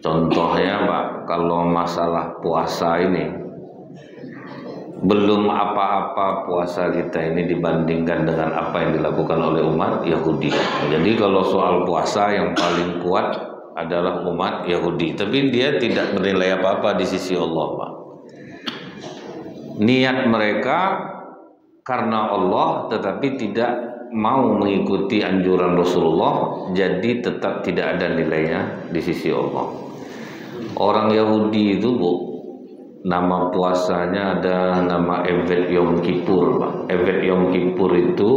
Contohnya Pak, kalau masalah puasa ini, belum apa-apa puasa kita ini dibandingkan dengan apa yang dilakukan oleh umat Yahudi. Jadi kalau soal puasa yang paling kuat adalah umat Yahudi, tapi dia tidak bernilai apa-apa di sisi Allah Pak. Niat mereka karena Allah tetapi tidak mau mengikuti anjuran Rasulullah, jadi tetap tidak ada nilainya di sisi Allah. Orang Yahudi itu Bu, nama puasanya ada nama Evet Yom Kippur Pak. Evet Yom Kippur itu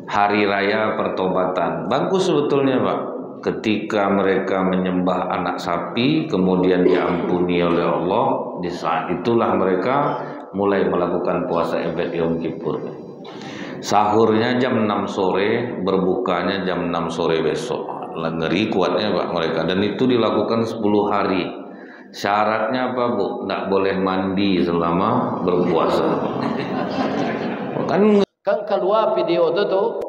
hari raya pertobatan. Bagus sebetulnya Pak, ketika mereka menyembah anak sapi kemudian diampuni oleh Allah, di saat itulah mereka mulai melakukan puasa Evet Yom Kippur. Sahurnya jam 6 sore, berbukanya jam 6 sore besok. Ngeri kuatnya Pak mereka, dan itu dilakukan 10 hari. Syaratnya apa Bu? Nggak boleh mandi selama berpuasa. Kan keluar video itu tuh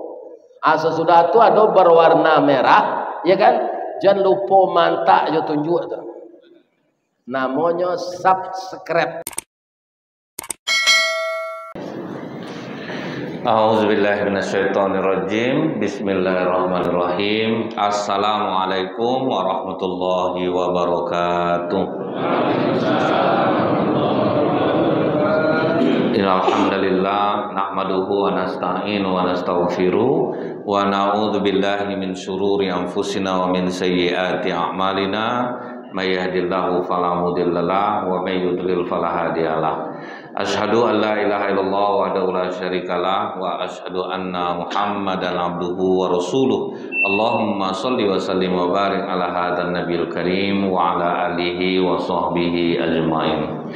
sesudah itu ada berwarna merah, ya kan? Jangan lupa mantak yo tunjuk tuh. Namanya subscribe. A'udzubillahiminasyaitonirrajim. Bismillahirrahmanirrahim. Assalamualaikum warahmatullahi wabarakatuh. Alhamdulillah nahmaduhu wa nasta'inu wa nastaghfiruh wa na'udzubillahi min syururi anfusina wa min sayyiati a'malina. May yahdihillahu fala mudhillalah wa may yudlil fala hadiyalah. Asyhadu an la ilaha illallah wahdahu la syarikalah wa asyhadu anna Muhammadan abduhu wa rasuluh. Allahumma shalli wa sallim wa barik ala hadzal nabiyil karim wa ala alihi wa sahbihi ajmain.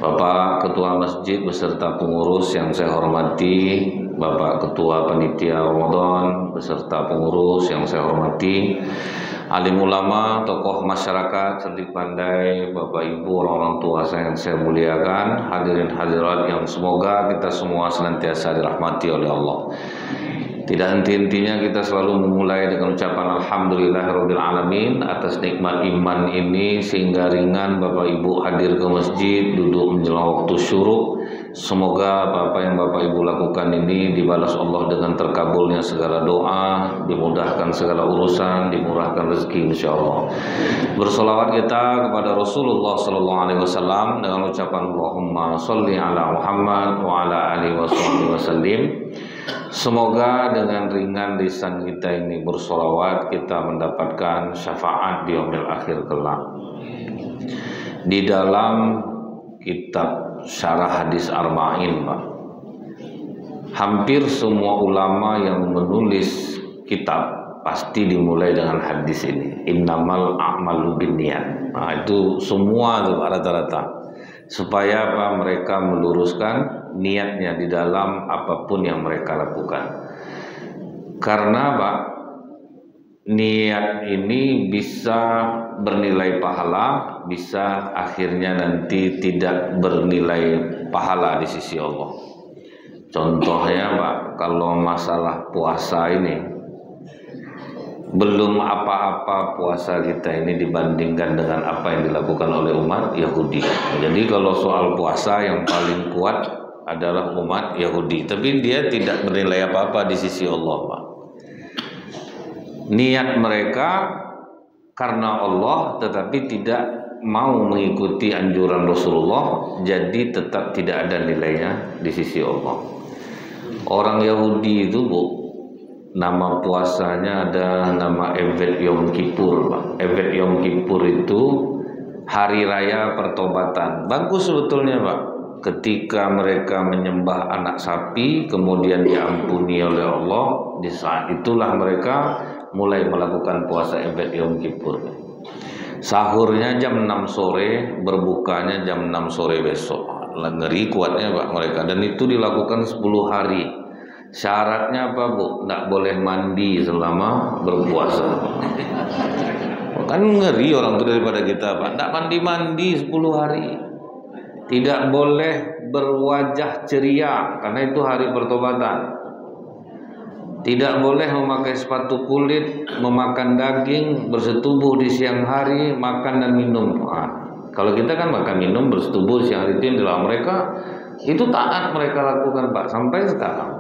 Bapak Ketua Masjid beserta pengurus yang saya hormati, Bapak Ketua Panitia Ramadan beserta pengurus yang saya hormati, alim ulama, tokoh masyarakat, cerdik pandai, Bapak Ibu, orang-orang tua saya yang saya muliakan, hadirin hadirat yang semoga kita semua senantiasa dirahmati oleh Allah. Tidak henti-hentinya kita selalu memulai dengan ucapan Alhamdulillahirabbil alamin atas nikmat iman ini, sehingga ringan Bapak Ibu hadir ke masjid, duduk menjelang waktu syuruk. Semoga apa yang Bapak Ibu lakukan ini dibalas Allah dengan terkabulnya segala doa, dimudahkan segala urusan, dimurahkan rezeki insyaallah. Bersolawat kita kepada Rasulullah sallallahu alaihi wasallam dengan ucapan Allahumma sholli ala Muhammad wa ala alihi wasallim. Semoga dengan ringan lisan kita ini bersolawat, kita mendapatkan syafaat di yaumil akhir kelak. Di dalam kitab Syarah Hadis Arba'in Pak, hampir semua ulama yang menulis kitab pasti dimulai dengan hadis ini, innamal a'malu binniyat. Nah, itu semua tuh rata-rata, supaya apa? Mereka meluruskan niatnya di dalam apapun yang mereka lakukan. Karena Pak, niat ini bisa bernilai pahala, bisa akhirnya nanti tidak bernilai pahala di sisi Allah. Contohnya Pak, kalau masalah puasa ini, belum apa-apa puasa kita ini dibandingkan dengan apa yang dilakukan oleh umat Yahudi. Jadi kalau soal puasa yang paling kuat adalah umat Yahudi, tapi dia tidak bernilai apa-apa di sisi Allah Pak. Niat mereka karena Allah tetapi tidak mau mengikuti anjuran Rasulullah, jadi tetap tidak ada nilainya di sisi Allah. Orang Yahudi itu Bu, nama puasanya ada nama Evet Yom Kippur Pak. Evet Yom Kippur itu hari raya pertobatan. Bagus sebetulnya Pak, ketika mereka menyembah anak sapi kemudian diampuni oleh Allah, di saat itulah mereka mulai melakukan puasa Evet Yom Kippur. Sahurnya jam 6 sore, berbukanya jam 6 sore besok. Ngeri kuatnya Pak mereka, dan itu dilakukan 10 hari. Syaratnya apa Bu? Nggak boleh mandi selama berpuasa. Kan ngeri orang itu daripada kita Pak, nggak mandi-mandi 10 hari. Tidak boleh berwajah ceria karena itu hari pertobatan. Tidak boleh memakai sepatu kulit, memakan daging, bersetubuh di siang hari, makan dan minum. Kalau kita kan makan minum bersetubuh siang hari, itu yang dilarang. Mereka itu taat mereka lakukan Pak sampai sekarang.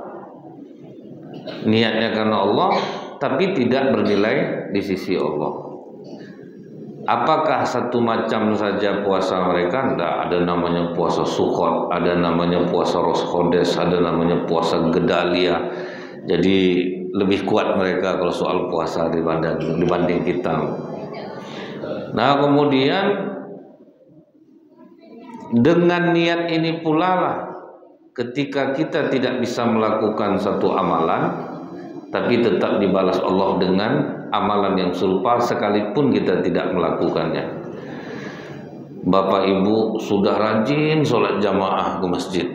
Niatnya karena Allah, tapi tidak bernilai di sisi Allah. Apakah satu macam saja puasa mereka? Tidak, ada namanya puasa Sukkot, ada namanya puasa Rosh Chodesh, ada namanya puasa Gedalia. Jadi lebih kuat mereka kalau soal puasa dibanding kita. Nah kemudian dengan niat ini pula lah, ketika kita tidak bisa melakukan satu amalan, tapi tetap dibalas Allah dengan amalan yang serupa sekalipun kita tidak melakukannya. Bapak Ibu sudah rajin sholat jamaah ke masjid,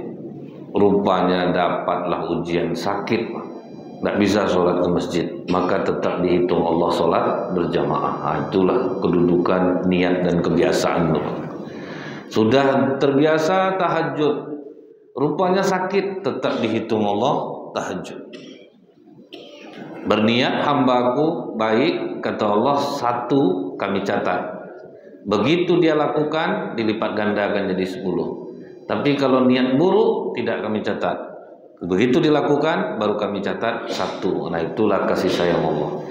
rupanya dapatlah ujian sakit, tidak bisa sholat ke masjid, maka tetap dihitung Allah sholat berjamaah. Itulah kedudukan niat dan kebiasaan. Sudah terbiasa tahajud, rupanya sakit, tetap dihitung Allah tahajud. Berniat hambaku baik, kata Allah, satu kami catat. Begitu dia lakukan, dilipat gandakan jadi 10. Tapi kalau niat buruk, tidak kami catat. Begitu dilakukan, baru kami catat 1. Nah itulah kasih sayang Allah.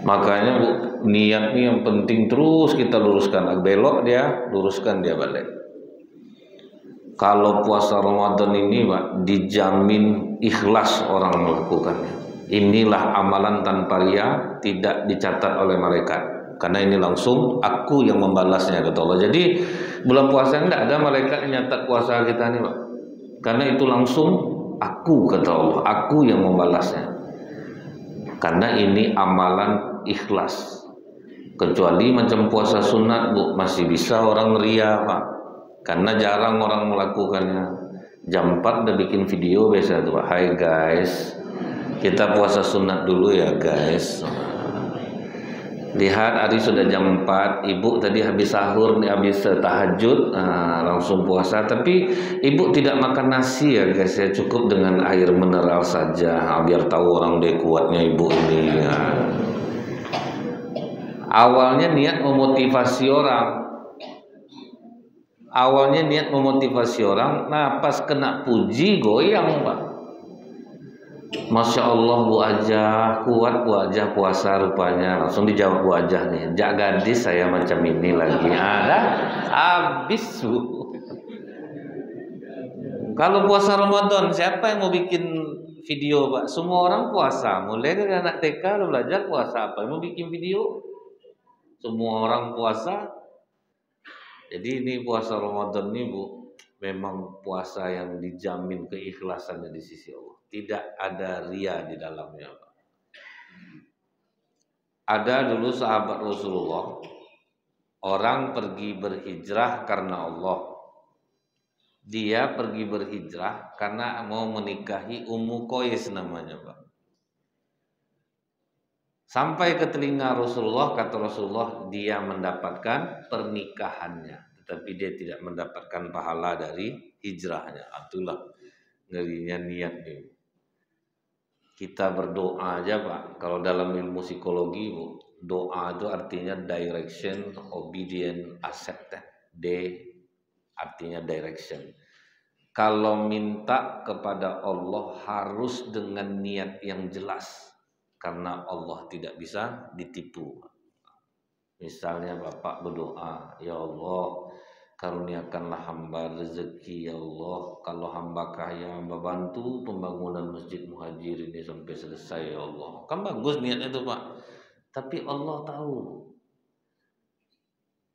Makanya niat ini yang penting terus kita luruskan. Belok dia, luruskan dia balik. Kalau puasa Ramadan ini Pak, dijamin ikhlas orang melakukannya. Inilah amalan tanpa ria, tidak dicatat oleh malaikat. Karena ini langsung aku yang membalasnya, kata Allah. Jadi bulan puasa tidak ada malaikat yang nyatat puasa kita nih Pak. Karena itu langsung aku, kata Allah, aku yang membalasnya. Karena ini amalan ikhlas. Kecuali macam puasa sunat Bu, masih bisa orang ria Pak. Karena jarang orang melakukannya. Jam 4 udah bikin video biasa tuh Pak. Hai guys, kita puasa sunat dulu ya guys. Lihat hari sudah jam 4, ibu tadi habis sahur, habis tahajud, langsung puasa. Tapi ibu tidak makan nasi ya guys, ya cukup dengan air mineral saja, biar tahu orang deh kuatnya ibu ini. Awalnya niat memotivasi orang. Awalnya niat memotivasi orang, nah pas kena puji goyang Pak. Masya Allah Bu Ajah, kuat Bu Ajah puasa rupanya. Langsung dijawab Bu Ajah nih, jak gadis saya macam ini lagi. Ada habis Bu. Kalau puasa Ramadan, siapa yang mau bikin video Pak? Semua orang puasa, mulai dari anak TK lo belajar puasa apa? Mau bikin video? Semua orang puasa. Jadi ini puasa Ramadan ini Bu, memang puasa yang dijamin keikhlasannya di sisi Allah. Tidak ada ria di dalamnya Pak. Ada dulu sahabat Rasulullah, orang pergi berhijrah karena Allah. Dia pergi berhijrah karena mau menikahi Ummu Qais namanya Pak. Sampai ke telinga Rasulullah, kata Rasulullah, dia mendapatkan pernikahannya, tetapi dia tidak mendapatkan pahala dari hijrahnya. Itulah ngerinya niat ini. Kita berdoa aja Pak. Kalau dalam ilmu psikologi Bu, doa itu artinya direction, obedient, accepted. D artinya direction. Kalau minta kepada Allah harus dengan niat yang jelas. Karena Allah tidak bisa ditipu. Misalnya Bapak berdoa, ya Allah, karuniakanlah hamba rezeki ya Allah. Kalau hamba kaya, hamba bantu pembangunan Masjid Muhajir ini sampai selesai ya Allah. Kan bagus niatnya itu Pak. Tapi Allah tahu.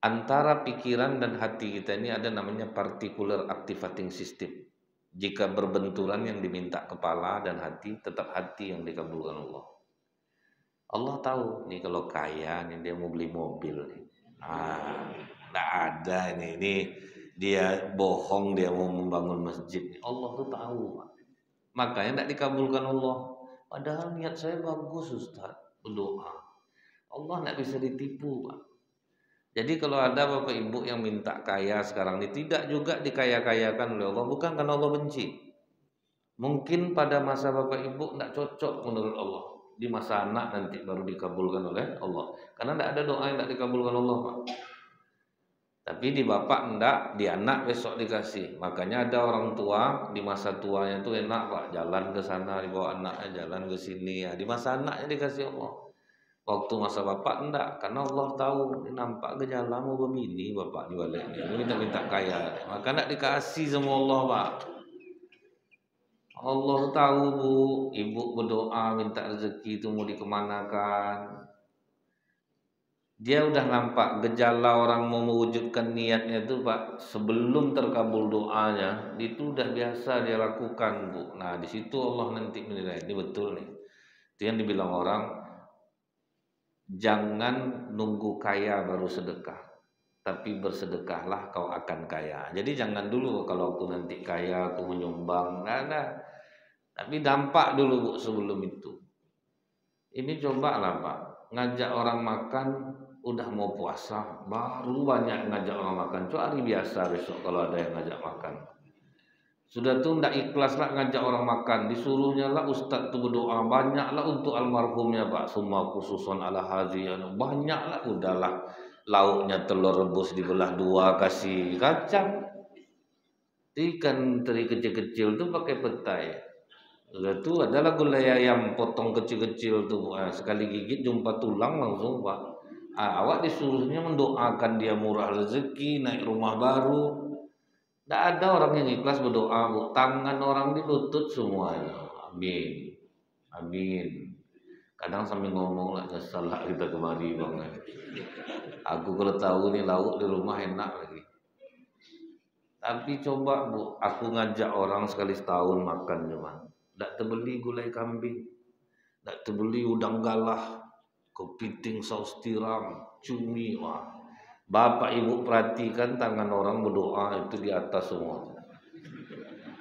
Antara pikiran dan hati kita ini ada namanya particular activating system. Jika berbenturan yang diminta kepala dan hati, tetap hati yang dikabulkan Allah. Allah tahu nih kalau kaya nih dia mau beli mobil nih. Nggak ada ini dia bohong, dia mau membangun masjid. Allah tuh tahu Pak. Makanya tidak dikabulkan Allah. Padahal niat saya bagus Ustaz, berdoa. Allah tidak bisa ditipu Pak. Jadi kalau ada Bapak Ibu yang minta kaya sekarang ini, tidak juga dikaya-kayakan oleh Allah, bukan karena Allah benci. Mungkin pada masa bapak ibu tidak cocok menurut Allah. Di masa anak nanti baru dikabulkan oleh Allah. Karena tidak ada doa yang tidak dikabulkan Allah, Pak. Tapi di bapak enggak, di anak besok dikasih. Makanya ada orang tua di masa tuanya itu enak, Pak. Jalan ke sana dibawa anaknya, jalan ke sini ya. Di masa anaknya dikasih Allah. Waktu masa bapak enggak, karena Allah tahu nampak gejalamu begini bapak di balik ini minta kaya. Maka enggak dikasih sama Allah, Pak. Allah tahu Bu, ibu berdoa minta rezeki itu mau dikemanakan. Dia udah nampak gejala orang mau mewujudkan niatnya itu Pak, sebelum terkabul doanya, itu udah biasa dia lakukan Bu. Nah di situ Allah nanti menilai, ini betul nih. Itu yang dibilang orang, jangan nunggu kaya baru sedekah, tapi bersedekahlah kau akan kaya. Jadi jangan dulu kalau aku nanti kaya aku menyumbang, nggak ada. Tapi dampak dulu Bu sebelum itu. Ini cobalah Pak, ngajak orang makan udah mau puasa, baru banyak ngajak orang makan. Cuma hari biasa besok kalau ada yang ngajak makan. Sudah tuh ndak ikhlas lah ngajak orang makan, disuruhnya lah ustaz tuh berdoa banyak lah untuk almarhumnya Pak, semua khususon ala hadzi, banyak lah udahlah. Lauknya telur rebus dibelah dua kasih kacang. Ikan teri kecil-kecil tuh pakai petai. Udah tuh adalah gulai ayam potong kecil-kecil tuh, sekali gigit jumpa tulang langsung Pak. Awak disuruhnya mendoakan dia murah rezeki, naik rumah baru. Tidak ada orang yang ikhlas berdoa Bu. Tangan orang dilutut semuanya. Amin, amin. Kadang sambil ngomong lah, nyesal lah kita kemari Bang. Aku kalau tahu nih lauk di rumah enak lagi. Tapi coba Bu, aku ngajak orang sekali setahun makan cuma. Tidak terbeli gulai kambing, tidak terbeli udang galah, kepiting saus tiram, cumi. Wah, bapak ibu perhatikan tangan orang berdoa itu di atas semua.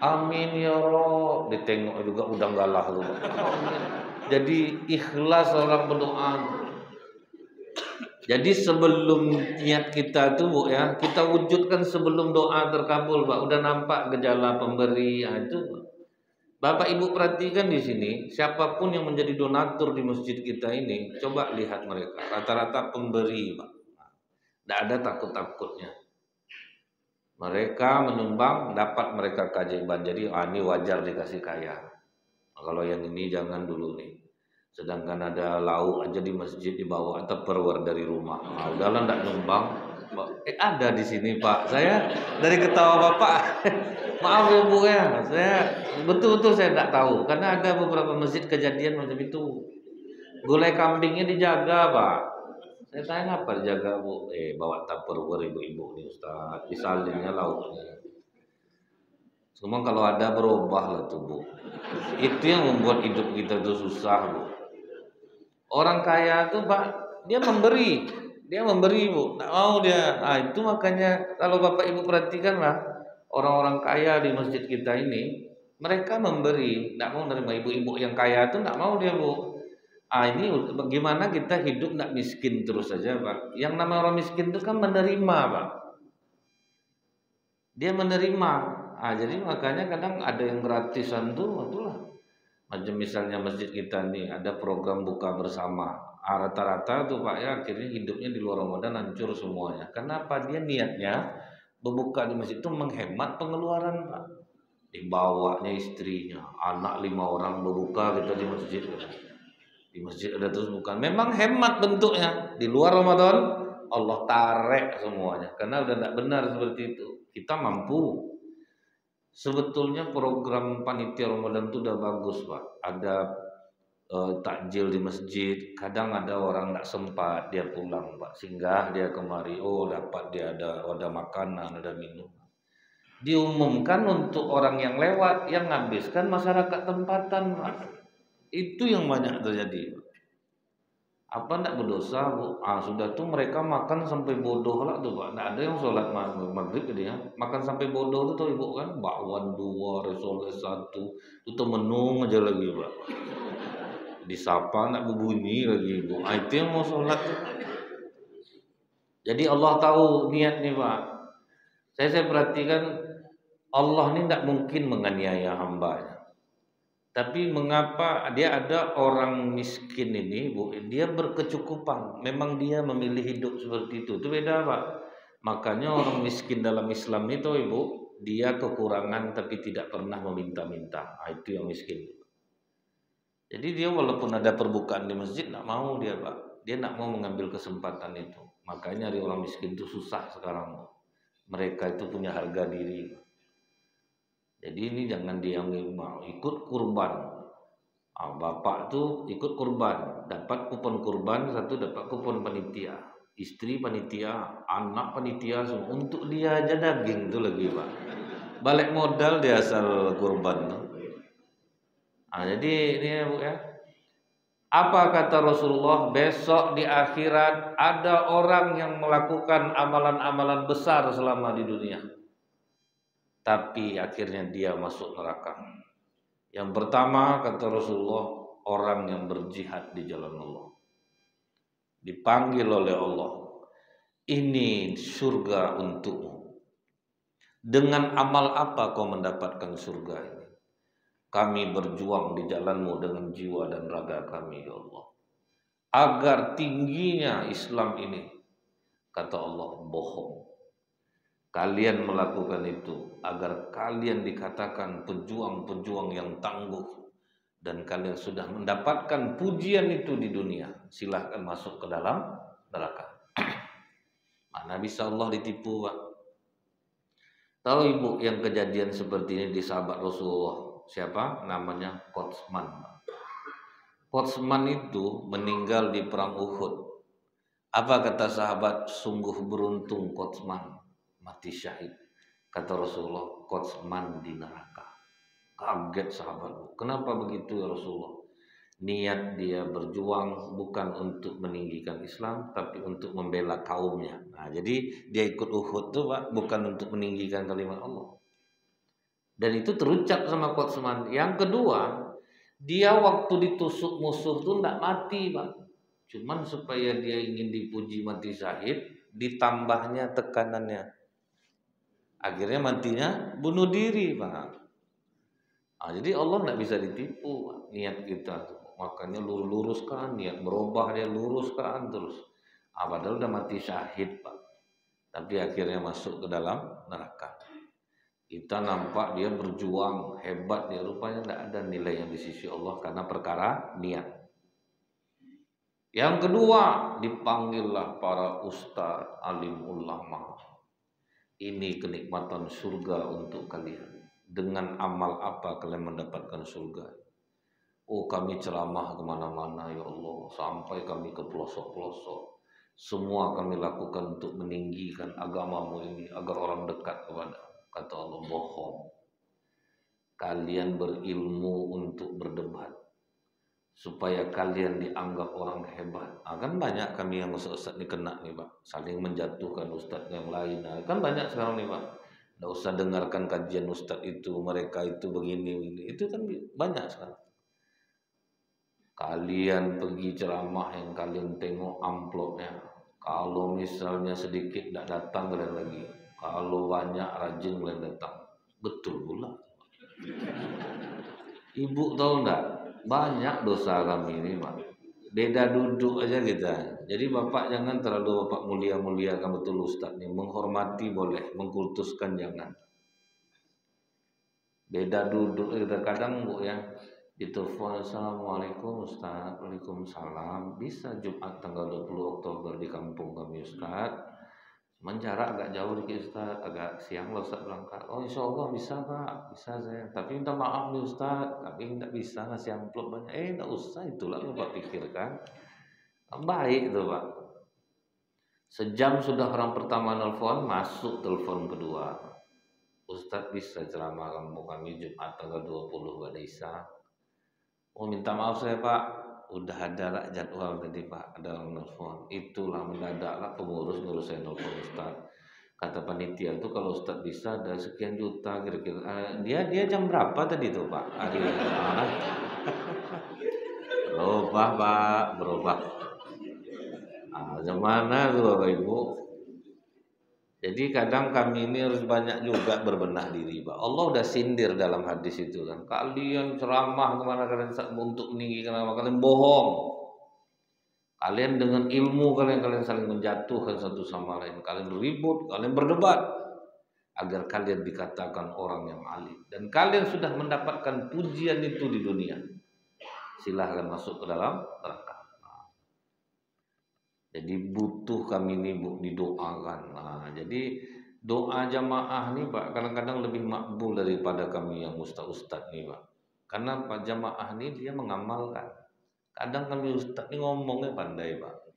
Amin ya Allah. Ditengok juga udang galah tuh. Amin. Jadi ikhlas orang berdoa. Jadi sebelum niat kita tuh Bu ya, kita wujudkan sebelum doa terkabul Pak. Udah nampak gejala pemberi itu. Bapak Ibu perhatikan di sini, siapapun yang menjadi donatur di masjid kita ini, coba lihat mereka, rata-rata pemberi, Pak. Tidak ada takut-takutnya. Mereka menyumbang, dapat mereka keajaiban. Jadi ini wajar dikasih kaya. Kalau yang ini jangan dulu nih. Sedangkan ada lauk aja di masjid dibawa tupperware dari rumah. Udahlah tidak nyumbang. Ada di sini Pak. Saya dari ketawa Bapak. Maaf ya Bu ya. Saya betul-betul saya tidak tahu karena ada beberapa masjid kejadian macam itu. Gulai kambingnya dijaga Pak. Saya tanya apa dijaga Bu? Bawa tupperware ibu-ibu nih Ustaz. Disalinnya lauknya. Cuma kalau ada berubah lah tuh Bu. Itu yang membuat hidup kita tuh susah Bu. Orang kaya tuh Pak, dia memberi Bu, tak mau dia. Itu makanya kalau Bapak Ibu perhatikan lah, orang-orang kaya di masjid kita ini, mereka memberi, tak mau menerima. Ibu-ibu yang kaya itu tak mau dia Bu. Ini bagaimana kita hidup tak miskin terus saja Pak. Yang namanya orang miskin itu kan menerima Pak. Dia menerima. Jadi makanya kadang ada yang gratisan tuh, itulah. Macam misalnya masjid kita nih ada program buka bersama. Rata-rata tuh Pak ya akhirnya hidupnya di luar Ramadan hancur semuanya. Kenapa? Dia niatnya berbuka di masjid itu menghemat pengeluaran Pak. Dibawanya istrinya, anak 5 orang berbuka kita di masjid. Di masjid ada terus bukan. Memang hemat bentuknya. Di luar Ramadan Allah tarik semuanya. Karena udah tidak benar seperti itu. Kita mampu. Sebetulnya program panitia Ramadan itu udah bagus Pak. Ada takjil di masjid. Kadang ada orang tidak sempat dia pulang Pak. Singgah dia kemari. Dapat dia ada makanan, ada minum. Diumumkan untuk orang yang lewat, yang ngabiskan masyarakat tempatan Pak. Itu yang banyak terjadi. Apa tidak berdosa Bu? Sudah tuh mereka makan sampai bodoh lah tuh Pak. Tidak ada yang sholat maghrib dia makan sampai bodoh tuh tuh Ibu kan. Bakwan 2, risoles 1, itu menung aja lagi Pak. Disapa nak berbunyi lagi Ibu. Itu yang mau sholat tuh. Jadi Allah tahu niat nih Pak. Saya perhatikan Allah ini tidak mungkin menganiaya hambanya. Tapi mengapa dia ada orang miskin ini, Bu, dia berkecukupan. Memang dia memilih hidup seperti itu. Itu beda, Pak. Makanya orang miskin dalam Islam itu, Ibu, dia kekurangan tapi tidak pernah meminta-minta. Nah, itu yang miskin. Jadi dia walaupun ada perbukaan di masjid, tidak mau dia, Pak. Dia tidak mau mengambil kesempatan itu. Makanya dari orang miskin itu susah sekarang. Mereka itu punya harga diri. Jadi ini jangan diambil mau ikut kurban. Bapak tuh ikut kurban, dapat kupon kurban satu, dapat kupon panitia, istri panitia, anak panitia semua. Untuk dia aja daging tuh lagi, Pak. Balik modal dia asal kurban tuh. Jadi ini ya, Bu ya. Apa kata Rasulullah? Besok di akhirat ada orang yang melakukan amalan-amalan besar selama di dunia, tapi akhirnya dia masuk neraka. Yang pertama kata Rasulullah, orang yang berjihad di jalan Allah. Dipanggil oleh Allah, ini surga untukmu. Dengan amal apa kau mendapatkan surga ini? Kami berjuang di jalanmu dengan jiwa dan raga kami, ya Allah. Agar tingginya Islam ini, kata Allah, bohong. Kalian melakukan itu agar kalian dikatakan pejuang-pejuang yang tangguh, dan kalian sudah mendapatkan pujian itu di dunia. Silahkan masuk ke dalam neraka. Mana bisa Allah ditipu, Pak? Tahu Ibu yang kejadian seperti ini di sahabat Rasulullah? Siapa? Namanya Qotsman. Qotsman itu meninggal di perang Uhud. Apa kata sahabat? Sungguh beruntung Qotsman mati syahid. Kata Rasulullah, Qotsman di neraka. Kaget sahabat. Kenapa begitu ya Rasulullah? Niat dia berjuang bukan untuk meninggikan Islam, tapi untuk membela kaumnya. Nah, jadi dia ikut Uhud tuh, Pak, bukan untuk meninggikan kalimat Allah. Dan itu terucap sama Qotsman. Yang kedua, dia waktu ditusuk musuh tuh tidak mati, Pak. Cuman supaya dia ingin dipuji mati syahid, ditambahnya tekanannya. Akhirnya matinya bunuh diri, Pak. Jadi Allah tidak bisa ditipu, Pak, niat kita. Makanya luruskan niat, berubah dia luruskan terus. Padahal udah mati syahid, Pak. Tapi akhirnya masuk ke dalam neraka. Kita nampak dia berjuang hebat, dia rupanya tidak ada nilai yang di sisi Allah karena perkara niat. Yang kedua, dipanggillah para ustaz, alim ulama. Ini kenikmatan surga untuk kalian. Dengan amal apa kalian mendapatkan surga? Oh, kami ceramah kemana-mana ya Allah, sampai kami ke pelosok-pelosok. Semua kami lakukan untuk meninggikan agamamu ini agar orang dekat kepada. Kata Allah, bohong. Kalian berilmu untuk berdebat supaya kalian dianggap orang hebat. Kan banyak kami yang ustaz ini kena nih, Pak, saling menjatuhkan ustaz yang lain. Kan banyak sekarang nih, Pak. Nggak usah dengarkan kajian ustaz itu, mereka itu begini. Itu kan banyak sekarang. Kalian pergi ceramah yang kalian tengok amplopnya. Kalau misalnya sedikit tidak datang kalian lagi. Kalau banyak rajin kalian datang. Betul pula. Ibu tahu enggak? Banyak dosa kami ini, Pak. Beda duduk aja kita. Jadi Bapak jangan terlalu Bapak mulia-muliakan betul Ustaz nih. Menghormati boleh, mengkultuskan jangan. Beda duduk kita kadang, Bu ya. Ditelepon, Assalamualaikum Ustaz. Waalaikumsalam. Bisa Jumat tanggal 20 Oktober di kampung kami Ustaz. Cuman jarak agak jauh dikit Ustaz, agak siang loh Ustaz berangkat. Oh insya Allah bisa Pak, bisa saya. Tapi minta maaf nih Ustaz, kami tidak bisa ngasih amplop banyak. Tidak usah, itulah Bapak pikirkan. Baik itu Pak. Sejam sudah orang pertama nelfon, masuk telepon kedua. Ustaz bisa ceramah kampung kami Jumat tanggal 20 gak ada Isya. Oh minta maaf saya Pak. Udah ada lah jadwal tadi Pak, ada orang nelfon. Itulah mendadak lah pengurus nyuruh saya nelfon Ustaz. Kata panitia itu kalau Ustaz bisa ada sekian juta kira-kira. Dia jam berapa tadi tuh Pak? Berubah Pak, berubah. Jam mana tuh Bapak Ibu? Jadi kadang kami ini harus banyak juga berbenah diri, Pak. Allah udah sindir dalam hadis itu kan. Kalian ceramah kemana kalian untuk meninggikan agama, kalian bohong. Kalian dengan ilmu kalian saling menjatuhkan satu sama lain. Kalian ribut, kalian berdebat agar kalian dikatakan orang yang alim. Dan kalian sudah mendapatkan pujian itu di dunia. Silahkan masuk ke dalam neraka. Jadi butuh kami ini Bu didoakan. Nah, jadi doa jamaah nih Pak kadang-kadang lebih makbul daripada kami yang ustaz-ustaz nih Pak. Karena Pak jamaah nih dia mengamalkan. Kadang kami ustaz nih ngomongnya pandai Pak.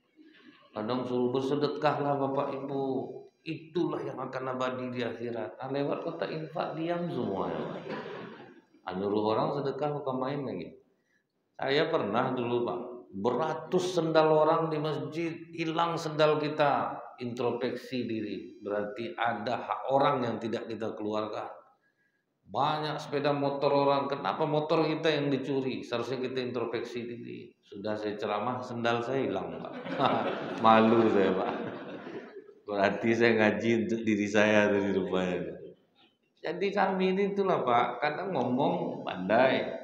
Kadang suruh bersedekahlah Bapak Ibu. Itulah yang akan abadi di akhirat. Nah, lewat kota infak diam semua ya Pak. Nyuruh orang sedekah bukan main lagi. Saya pernah dulu Pak, beratus sendal orang di masjid, hilang sendal kita, introspeksi diri. Berarti ada hak orang yang tidak kita keluarkan. Banyak sepeda motor orang, kenapa motor kita yang dicuri? Seharusnya kita introspeksi diri. Sudah saya ceramah, sendal saya hilang Pak. Malu saya Pak. Berarti saya ngaji untuk diri saya dari rupanya. Jadi kami ini itulah Pak, kadang ngomong pandai.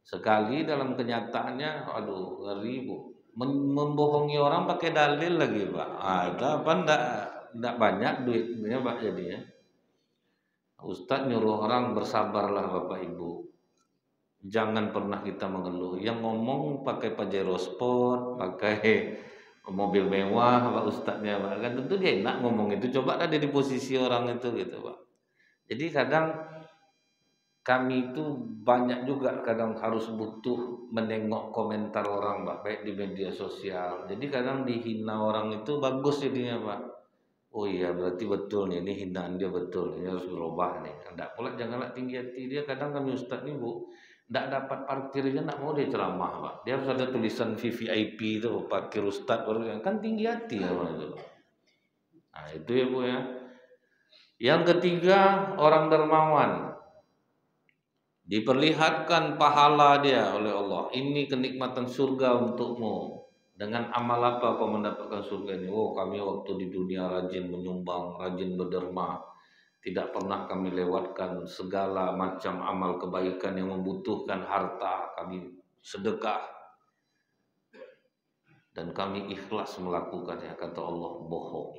Sekali dalam kenyataannya, aduh ngeri Bu. Membohongi orang pakai dalil lagi Pak. Ada apa enggak banyak duitnya Pak jadinya. Ustadz nyuruh orang bersabarlah Bapak Ibu. Jangan pernah kita mengeluh. Yang ngomong pakai Pajero Sport, pakai mobil mewah Pak Ustadznya Pak. Kan tentu dia enak ngomong itu. Coba ada di posisi orang itu gitu Pak. Jadi kadang kami itu banyak juga kadang harus butuh menengok komentar orang Pak, baik di media sosial. Jadi kadang dihina orang itu bagus jadinya Pak. Oh iya berarti betul nih, ini hinaan dia betul, ini harus berubah nih. Enggak pula janganlah tinggi hati dia. Kadang kami ustaz nih Bu, enggak dapat parkirnya, enggak mau dia ceramah Pak. Dia harus ada tulisan VVIP itu parkir ustaz baru kan tinggi hati ya Pak itu. Nah itu ya Bu ya. Yang ketiga orang dermawan. Diperlihatkan pahala dia oleh Allah. Ini kenikmatan surga untukmu. Dengan amal apa kau mendapatkan surga ini? Oh kami waktu di dunia rajin menyumbang, rajin berderma. Tidak pernah kami lewatkan segala macam amal kebaikan yang membutuhkan harta. Kami sedekah. Dan kami ikhlas melakukannya. Kata Allah, bohong.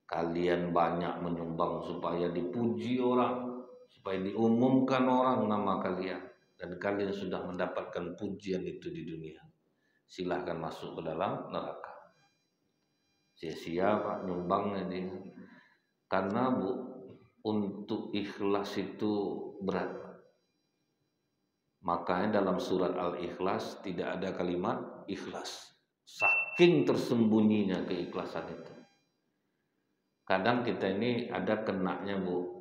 Kalian banyak menyumbang supaya dipuji orang. Supaya diumumkan orang nama kalian. Dan kalian sudah mendapatkan pujian itu di dunia. Silahkan masuk ke dalam neraka. Sia-sia Pak nyumbang ini. Karena Bu, untuk ikhlas itu berat. Makanya dalam surat Al-Ikhlas tidak ada kalimat ikhlas. Saking tersembunyinya keikhlasan itu. Kadang kita ini ada kenaknya Bu.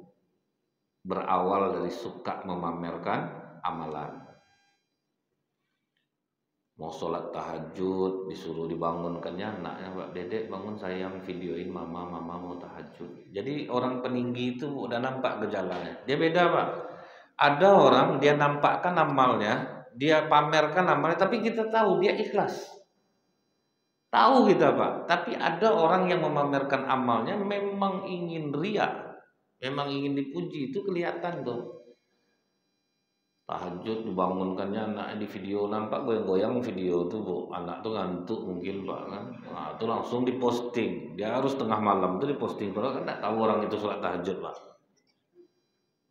Berawal dari suka memamerkan amalan. Mau sholat tahajud disuruh dibangunkannya anaknya, Pak Dedek bangun sayang videoin mama mau tahajud. Jadi orang peninggi itu udah nampak gejalanya. Dia beda Pak. Ada orang dia nampakkan amalnya, dia pamerkan amalnya, tapi kita tahu dia ikhlas. Tahu kita Pak. Tapi ada orang yang memamerkan amalnya memang ingin ria. Memang ingin dipuji, itu kelihatan tuh. Tahajud dibangunkannya anak di video, nampak goyang-goyang video tuh Bu. Anak tuh ngantuk mungkin Pak kan. Nah, itu langsung diposting. Dia harus tengah malam tuh diposting. Kalau kan enggak tahu orang itu sholat tahajud Pak.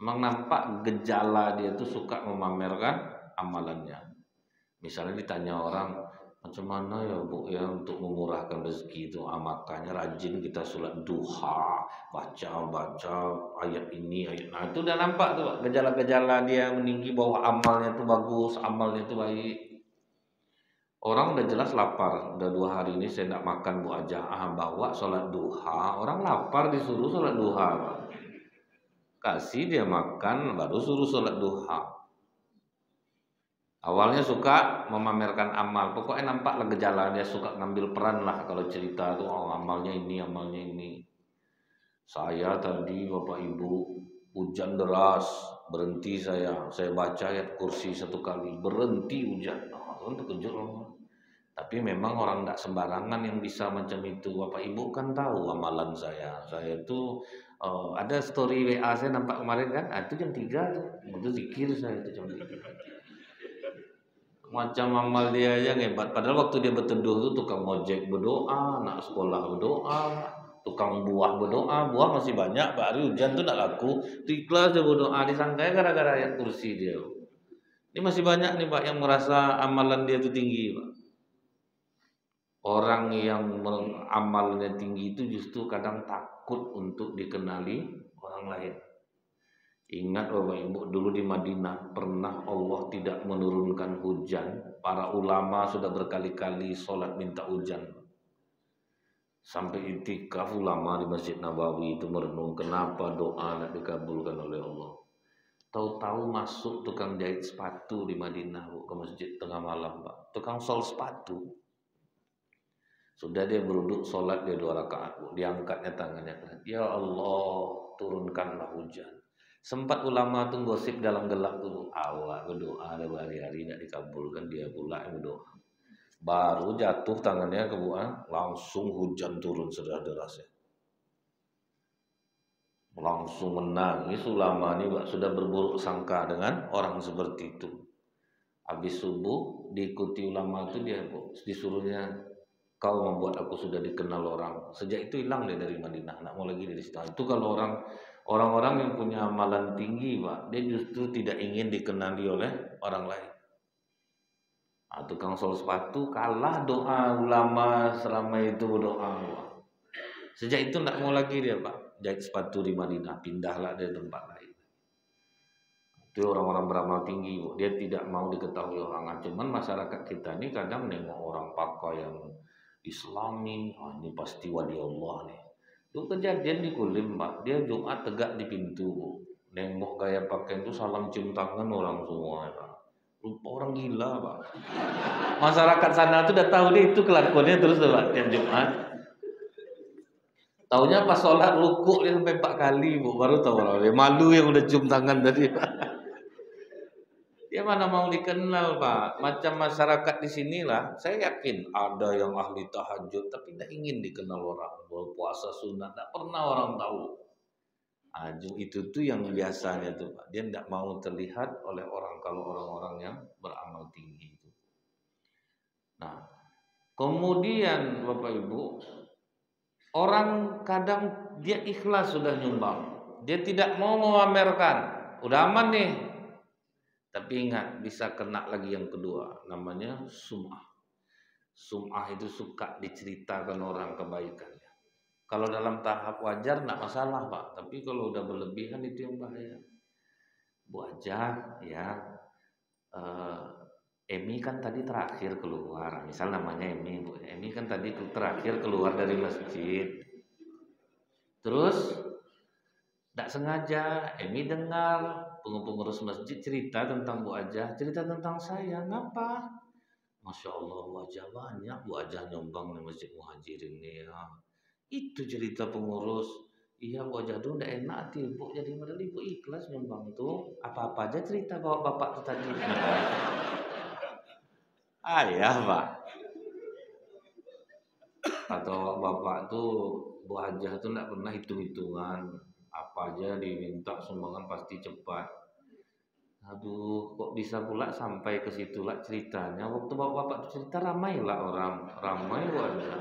Memang nampak gejala dia tuh suka memamerkan amalannya. Misalnya ditanya orang, macam mana ya Bu ya untuk memurahkan rezeki itu makanya rajin kita sholat duha, baca ayat ini ayat. Nah itu udah nampak tuh gejala-gejala dia meninggi bahwa amalnya itu bagus, amalnya itu baik. Orang udah jelas lapar, udah 2 hari ini saya tidak makan Bu aja, bawa sholat duha. Orang lapar disuruh sholat duha Pak. Kasih dia makan baru suruh sholat duha. Awalnya suka memamerkan amal, pokoknya nampaklah gejala dia suka ngambil peran lah kalau cerita tuh amalnya ini. Saya tadi Bapak Ibu hujan deras, berhenti saya baca ayat kursi 1 kali, berhenti hujan. Nah, terkejut loh. Tapi memang orang tidak sembarangan yang bisa macam itu. Bapak Ibu kan tahu amalan saya. Saya itu ada story WA saya nampak kemarin kan. Itu jam 3 tuh. Itu zikir saya itu jam 3. Macam amal dia aja hebat. Padahal waktu dia berteduh tuh tukang ojek berdoa, anak sekolah berdoa, tukang buah berdoa. Buah masih banyak, Pak. Hari hujan tuh tidak laku. Di kelas dia berdoa. Disangka gara-gara ayat kursi dia. Ini masih banyak nih Pak yang merasa amalan dia itu tinggi Pak. Orang yang amalnya tinggi itu justru kadang takut untuk dikenali orang lain. Ingat Bapak Ibu, dulu di Madinah pernah Allah tidak menurunkan hujan. Para ulama sudah berkali-kali sholat minta hujan. Sampai itikaf ulama di Masjid Nabawi itu merenung kenapa doa tidak dikabulkan oleh Allah. Tahu-tahu masuk tukang jahit sepatu di Madinah Bu, ke masjid tengah malam Pak. Tukang sol sepatu. Sudah dia beruduk sholat dia 2 rakaat Bu. Diangkatnya tangannya. Ya Allah turunkanlah hujan. Sempat ulama tuh gosip dalam gelap tuh. Awak berdoa ada hari-hari tidak dikabulkan. Dia pula yang berdoa. Baru jatuh tangannya ke buah. Langsung hujan turun sederas-derasnya. Langsung menangis ulama ini Pak. Sudah berburuk sangka dengan orang seperti itu. Habis subuh diikuti ulama itu dia Bu. Disuruhnya kau membuat aku sudah dikenal orang. Sejak itu hilang dia dari Madinah, nggak mau lagi dari situ. Itu kalau orang-orang yang punya amalan tinggi, Pak, dia justru tidak ingin dikenali oleh orang lain. Tukang sol sepatu kalah doa ulama selama itu berdoa. Pak. Sejak itu nggak mau lagi dia, Pak, jahit sepatu di Madinah, pindahlah dari tempat lain. Itu orang-orang beramal tinggi, Bu. Dia tidak mau diketahui orang. Cuman masyarakat kita ini kadang nengok orang pakai yang Islami, ini pasti wali Allah nih. Itu kejadian di Kulim Pak, dia Jumat tegak di pintu, nengok gaya pakaian itu salam cium tangan orang semua Pak. Lupa orang gila Pak. Masyarakat sana tuh udah tahu deh itu kelakuannya terus Pak tiap Jumat. Taunya pas sholat rukuk dia sampai 4 kali Bu, baru tahu orang dia malu yang udah cium tangan tadi Pak. Dia mana mau dikenal Pak. Macam masyarakat di sinilah, saya yakin ada yang ahli tahajud tapi tidak ingin dikenal orang. Berpuasa sunat tidak pernah orang tahu. Itu tuh yang biasanya tuh Pak. Dia tidak mau terlihat oleh orang kalau orang-orang yang beramal tinggi itu. Nah, kemudian Bapak Ibu, orang kadang dia ikhlas sudah nyumbang. Dia tidak mau memamerkan. Udah aman nih. Tapi ingat, bisa kena lagi yang kedua, namanya sum'ah. Sum'ah itu suka diceritakan orang kebaikannya. Kalau dalam tahap wajar enggak masalah Pak, tapi kalau udah berlebihan itu yang bahaya. Bu Ajah ya, Emi kan tadi terakhir keluar, misal namanya Emi, Bu. Emi kan tadi terakhir keluar dari masjid. Terus tidak sengaja Emi dengar pengurus masjid cerita tentang Bu Ajah, cerita tentang saya. Ngapa? Masya Allah Bu Ajah banyak Bu Ajah nyumbang di Masjid Muhajirin ini ya. Itu cerita pengurus. Iya Bu Ajah tuh udah enak hati Bu, jadi model ibu ikhlas nyumbang tuh. Apa-apa aja cerita bapak tuh tadi. Ya Pak. Atau bapak tuh Bu Ajah tuh enggak pernah hitung-hitungan. Apa aja diminta sumbangan pasti cepat. Aduh, kok bisa pula sampai ke situ lah ceritanya. Waktu bapak-bapak cerita ramai lah orang, ramai warga.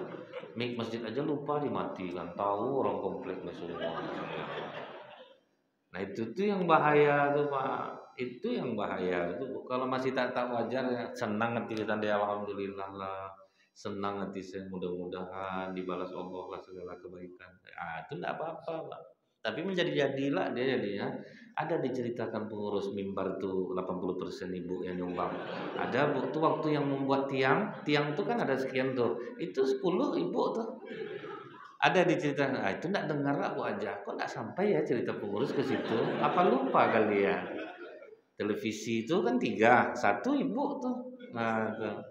Mik masjid aja lupa dimatikan, tahu orang kompleknya semua. Nah itu tuh yang bahaya tuh Pak. Itu yang bahaya itu. Kalau masih tak wajar ya, senang hati kita dia alhamdulillah lah. Senang hati saya mudah-mudahan dibalas Allah lah segala kebaikan. Itu enggak apa-apa Pak. Tapi menjadi-jadilah dia jadinya. Ada diceritakan pengurus mimbar tuh 80% ibu yang nyumbang. Ada Bu tuh waktu yang membuat tiang tuh kan ada sekian tuh. Itu 10 ibu tuh. Ada diceritakan. Itu enggak dengar lah Bu Ajah. Kok enggak sampai ya cerita pengurus ke situ? Apa lupa kali ya? Televisi itu kan 3, 1 ibu tuh. Nah, tuh.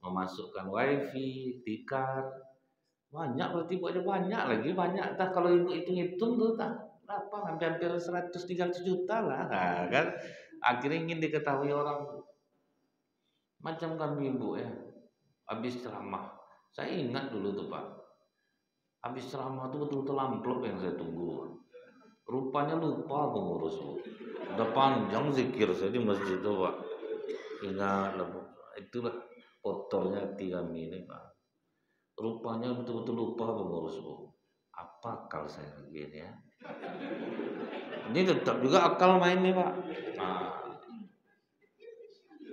Memasukkan wifi, tikar. Banyak berarti Bu Ajah banyak. Tah kalau ibu hitung-hitung tuh tah. Berapa? Hampir 100-300 juta lah. Nah, kan akhirnya ingin diketahui orang. Macam kami Ibu ya. habis ceramah. Saya ingat dulu tuh Pak, habis ceramah tuh betul-betul amplop yang saya tunggu. Rupanya lupa pengurus Bu. Udah panjang zikir saya di masjid itu Pak. Ingat lah Bu. Itulah kotornya hati kami ini Pak. Rupanya betul-betul lupa pengurus Bu. Apa akal saya begini ya? Ini tetap juga akal main nih Pak. Nah,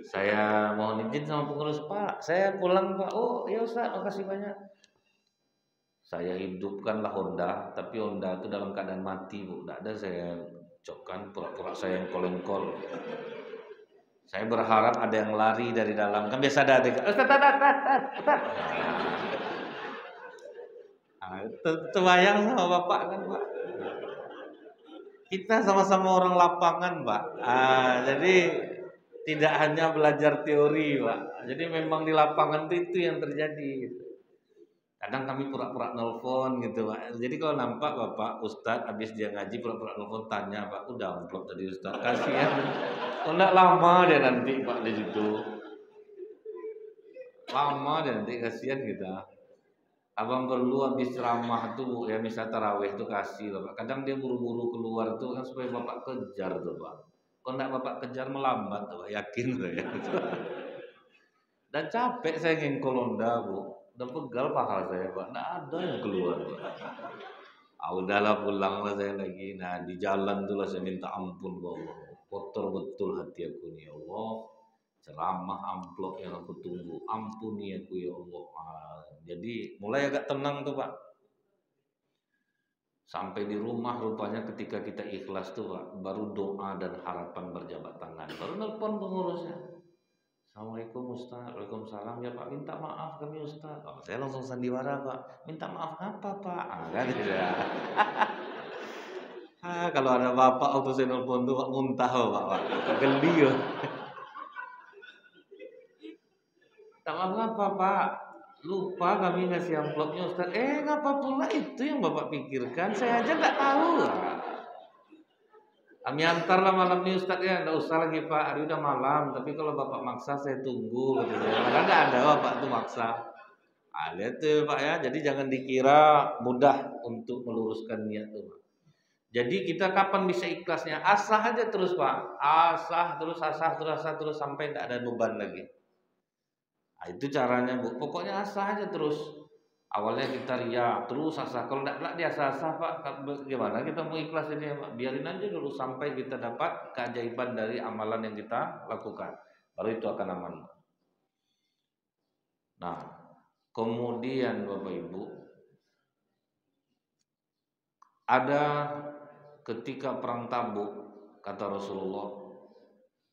saya mohon izin sama pengurus Pak, saya pulang Pak. Oh ya Ustaz, makasih banyak. Saya hidupkanlah Honda, tapi Honda itu dalam keadaan mati Bu. Tidak ada saya cokkan pura-pura saya yang kolengkol. Saya berharap ada yang lari dari dalam. Kan biasa ada Ustaz. Nah, terbayang sama Bapak kan Pak. Kita sama-sama orang lapangan Pak. Jadi tidak hanya belajar teori Pak. Jadi memang di lapangan itu yang terjadi. Kadang kami pura-pura nelfon gitu Pak. Jadi kalau nampak Bapak Ustadz habis dia ngaji pura-pura nelfon tanya Pak, udah amplop tadi Ustadz, kasihan. Kalau enggak lama dia nanti Pak di situ. Lama dia nanti, kasihan kita. Abang perlu habis ceramah tuh ya misal tarawih tuh kasih Bapak. Kadang dia buru-buru keluar tuh kan supaya Bapak kejar tuh Pak. Kalau enggak Bapak kejar melambat tuh Pak, yakin saya. Dan capek saya ngengkol Honda Bu. Udah pegal paha saya Pak, nggak ada yang keluar Pak. Udahlah pulang lah saya lagi. Nah di jalan tuh lah saya minta ampun ke Allah. Kotor betul hati aku nih ya Allah. Ceramah amplop yang aku tunggu, ampuni aku ya Allah. Jadi mulai agak tenang tuh Pak. Sampai di rumah rupanya ketika kita ikhlas tuh Pak, baru doa dan harapan berjabat tangan. Baru nelpon pengurusnya. Assalamualaikum Ustaz. Waalaikumsalam ya Pak, minta maaf kami Ustaz. Saya langsung sandiwara Pak, minta maaf apa Pak? Kan gitu ya. Kalau ada Bapak waktu saya nelfon tuh Pak, muntah Pak. Geli ya. Minta maaf apa Pak? Lupa kami ngasih amplopnya Ustaz. Ngapa pula itu yang Bapak pikirkan? Saya aja nggak tahu. Kami antarlah malam ini Ustaz ya, enggak usah lagi Pak, hari udah malam, tapi kalau Bapak maksa saya tunggu gitu ya. Karena enggak ada Bapak tuh maksa. Lihat tuh Pak ya, jadi jangan dikira mudah untuk meluruskan niat tuh Pak. Jadi kita kapan bisa ikhlasnya? Asah aja terus Pak. Asah terus sampai enggak ada beban lagi. Itu caranya Bu. Pokoknya asah aja terus. Awalnya kita riak, terus asah. Kalau enggak dia asah Pak, gimana kita mau ikhlas ini Pak? Biarin aja dulu sampai kita dapat keajaiban dari amalan yang kita lakukan. Baru itu akan aman. Nah, kemudian Bapak Ibu, ada ketika perang Tabuk, kata Rasulullah,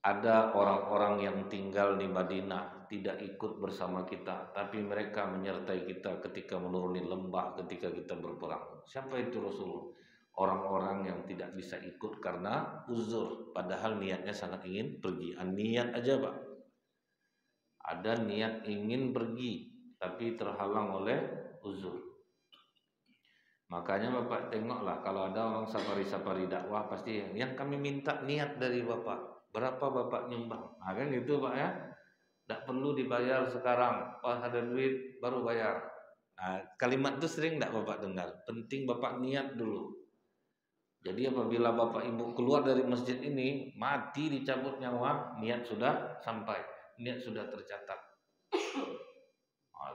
ada orang-orang yang tinggal di Madinah tidak ikut bersama kita, tapi mereka menyertai kita ketika menuruni lembah, ketika kita berperang. Siapa itu Rasulullah? Orang-orang yang tidak bisa ikut karena uzur, padahal niatnya sangat ingin pergi. Niat aja Pak. Ada niat ingin pergi, tapi terhalang oleh uzur. Makanya Bapak tengoklah kalau ada orang safari-safari dakwah pasti yang kami minta niat dari Bapak. Berapa Bapak nyumbang? Kan gitu Pak ya. Tidak perlu dibayar sekarang, pas ada duit baru bayar. Kalimat itu sering tidak Bapak dengar. Penting Bapak niat dulu. Jadi apabila Bapak Ibu keluar dari masjid ini, mati dicabut nyawa, niat sudah sampai, niat sudah tercatat.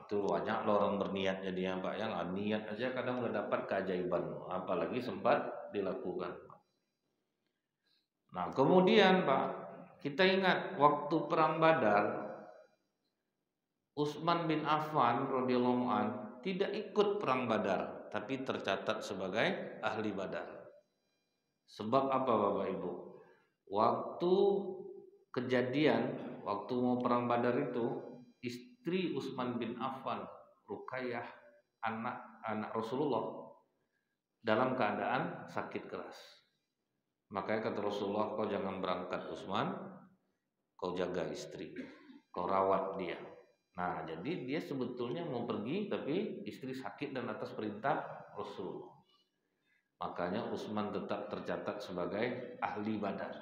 Itu banyak loh orang berniat jadinya Pak ya. Niat aja kadang udah dapat keajaiban, apalagi sempat dilakukan. Nah kemudian Pak, kita ingat waktu perang Badar, Utsman bin Affan radhiyallahu an tidak ikut perang Badar, tapi tercatat sebagai ahli Badar. Sebab apa Bapak Ibu? Waktu kejadian, waktu mau perang Badar itu, istri Utsman bin Affan, Ruqayyah, anak Rasulullah, dalam keadaan sakit keras. Makanya kata Rasulullah, kau jangan berangkat Utsman, kau jaga istri, kau rawat dia. Nah jadi dia sebetulnya mau pergi tapi istri sakit dan atas perintah Rasulullah. Makanya Utsman tetap tercatat sebagai ahli Badar.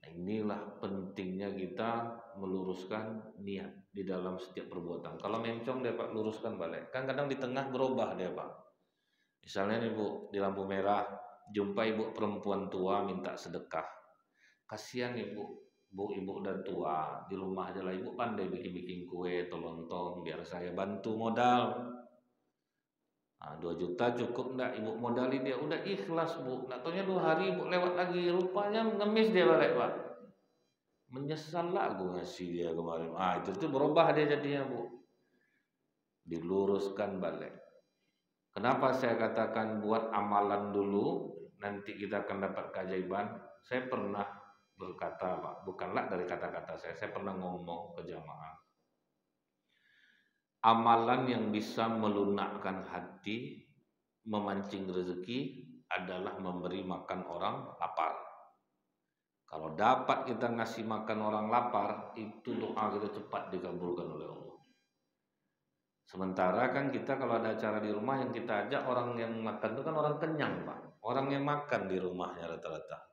Nah, inilah pentingnya kita meluruskan niat di dalam setiap perbuatan. Kalau mencong dia Pak luruskan balik. Kan kadang di tengah berubah dia Pak. Misalnya nih Bu, di lampu merah jumpa ibu perempuan tua minta sedekah. Kasihan ibu, ibu udah tua di rumah aja lah. Ibu pandai bikin kue atau lontong biar saya bantu modal. Nah, 2 juta cukup enggak ibu modalin dia udah ikhlas Bu. Nah, taunya 2 hari ibu lewat lagi rupanya ngemis dia balik Pak. Menyesal lah aku ngasih dia kemarin. Ah itu tuh berubah dia jadinya Bu. Diluruskan balik. Kenapa saya katakan buat amalan dulu, nanti kita akan dapat keajaiban. Saya pernah berkata, Pak, bukanlah dari kata-kata saya pernah ngomong ke jamaah. Amalan yang bisa melunakkan hati, memancing rezeki adalah memberi makan orang lapar. Kalau dapat kita ngasih makan orang lapar, itu doa kita cepat dikabulkan oleh Allah. Sementara kan kita kalau ada acara di rumah yang kita ajak orang yang makan itu kan orang kenyang Pak. Orang yang makan di rumahnya rata-rata.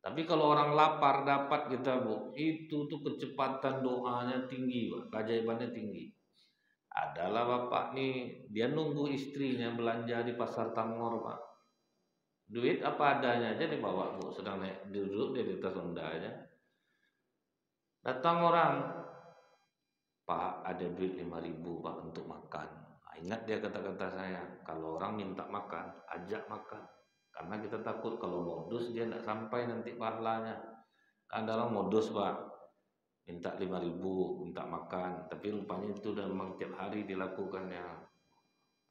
Tapi kalau orang lapar dapat kita Bu, itu tuh kecepatan doanya tinggi Pak, keajaibannya tinggi. Adalah Bapak nih, dia nunggu istrinya belanja di pasar Tangor Pak. Duit apa adanya aja dibawa Bu, sedang naik duduk dia di atas ondanya. Datang orang, Pak ada duit 5.000 Pak untuk makan. Nah, ingat dia kata-kata saya, kalau orang minta makan, ajak makan. Karena kita takut kalau modus dia tidak sampai nanti pahalanya. Ada orang modus Pak, minta 5.000 minta makan, tapi rupanya itu udah memang tiap hari dilakukannya.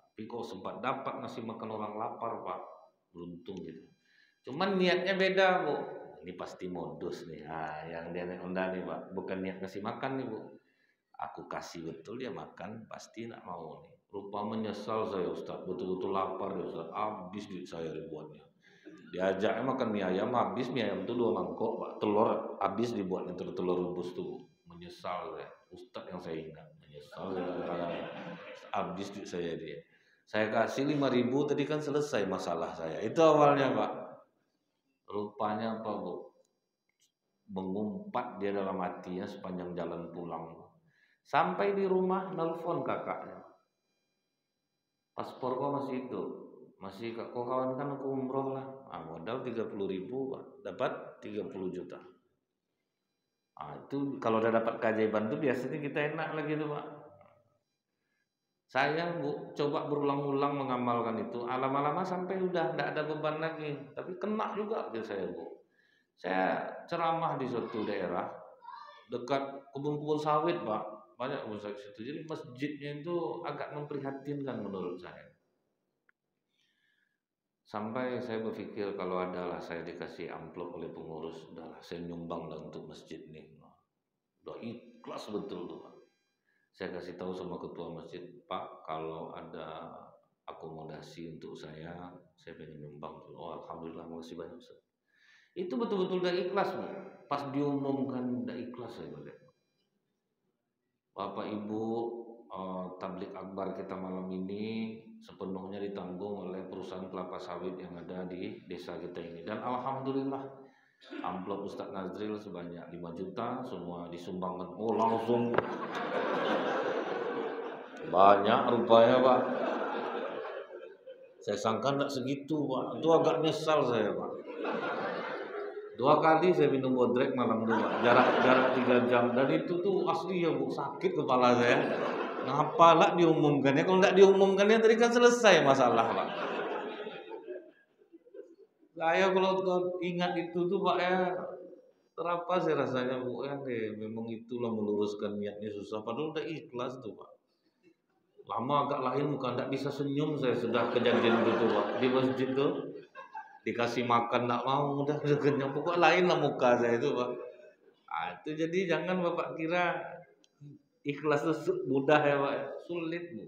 Tapi kok sempat dapat ngasih makan orang lapar Pak, beruntung gitu. Cuman niatnya beda Bu, ini pasti modus nih. Nah, yang dia naik Honda nih Pak, bukan niat ngasih makan nih Bu. Aku kasih betul dia makan pasti nak mau nih. Rupa menyesal saya Ustaz, betul-betul lapar ya Ustaz, habis duit saya dibuatnya. Diajaknya makan mie ayam, habis mie ayam itu 2 mangkok Pak. Telur habis dibuatnya telur rebus tuh. Menyesal saya, Ustaz yang saya ingat. Menyesal saya, habis duit saya dia. Saya kasih 5.000 tadi kan selesai masalah saya. Itu awalnya Pak. Rupanya apa Bu? Mengumpat dia dalam hatinya sepanjang jalan pulang. Sampai di rumah nelfon kakaknya. Paspor kok masih itu. Masih kok kawan kan aku umroh lah. Modal 30.000 Pak. Dapat 30 juta. Itu kalau udah dapat keajaiban tuh biasanya kita enak lagi tuh Pak. Saya Bu coba berulang-ulang mengamalkan itu. Lama-lama sampai udah tidak ada beban lagi. Tapi kena juga gitu saya Bu. Saya ceramah di suatu daerah dekat kebun-kebun sawit Pak. Banyak usaha situ. Jadi masjidnya itu agak memprihatinkan menurut saya. Sampai saya berpikir kalau adalah saya dikasih amplop oleh pengurus, udahlah saya nyumbang lah untuk masjid ini. Udah ikhlas betul tuh Pak. Saya kasih tahu sama ketua masjid, Pak kalau ada akomodasi untuk saya pengen nyumbang. Oh alhamdulillah makasih banyak Ustaz. Itu betul-betul udah ikhlas Bu. Pas diumumkan udah ikhlas saya balik. Bapak Ibu, tablik akbar kita malam ini sepenuhnya ditanggung oleh perusahaan kelapa sawit yang ada di desa kita ini. Dan alhamdulillah amplop Ustadz Nazril sebanyak 5 juta semua disumbangkan. Oh langsung banyak rupanya Pak. Saya sangka enggak segitu Pak. Itu agak nyesal saya Pak. 2 kali saya minum bodrek malam dulu Pak. Jarak 3 jam. Dan itu tuh asli ya Bu, sakit kepala saya. Ngapalah diumumkannya? Kalau nggak diumumkannya tadi kan selesai masalah Pak. Saya kalau ingat itu tuh Pak ya, terapa saya rasanya Bu ya deh. Memang itulah meluruskan niatnya susah. Padahal udah ikhlas tuh Pak. Lama agak lain muka, nggak bisa senyum saya sudah kejadian gitu Pak. Di masjid tuh dikasih makan nggak mau, udah kenyang. Pokok lain lah muka saya itu Pak. Itu jadi jangan Bapak kira ikhlas itu mudah ya Pak, sulit Bu.